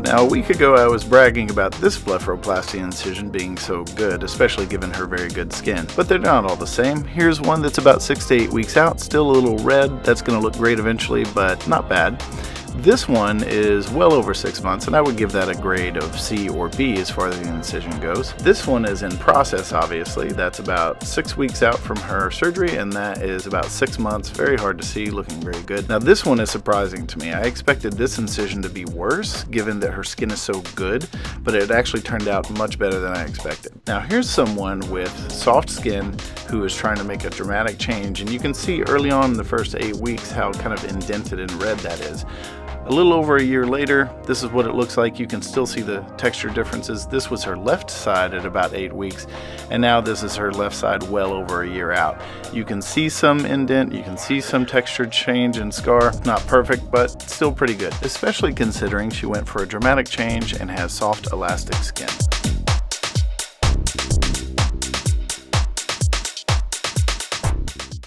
Now, a week ago I was bragging about this blepharoplasty incision being so good, especially given her very good skin. But they're not all the same. Here's one that's about 6 to 8 weeks out, still a little red. That's going to look great eventually, but not bad. This one is well over 6 months, and I would give that a grade of C or B as far as the incision goes. This one is in process, obviously. That's about 6 weeks out from her surgery, and that is about 6 months. Very hard to see, looking very good. Now, this one is surprising to me. I expected this incision to be worse, given that her skin is so good, but it actually turned out much better than I expected. Now, here's someone with soft skin who is trying to make a dramatic change, and you can see early on in the first 8 weeks how kind of indented and red that is. A little over a year later, this is what it looks like. You can still see the texture differences. This was her left side at about 8 weeks, and now this is her left side well over a year out. You can see some indent, you can see some texture change and scar. Not perfect, but still pretty good, especially considering she went for a dramatic change and has soft, elastic skin.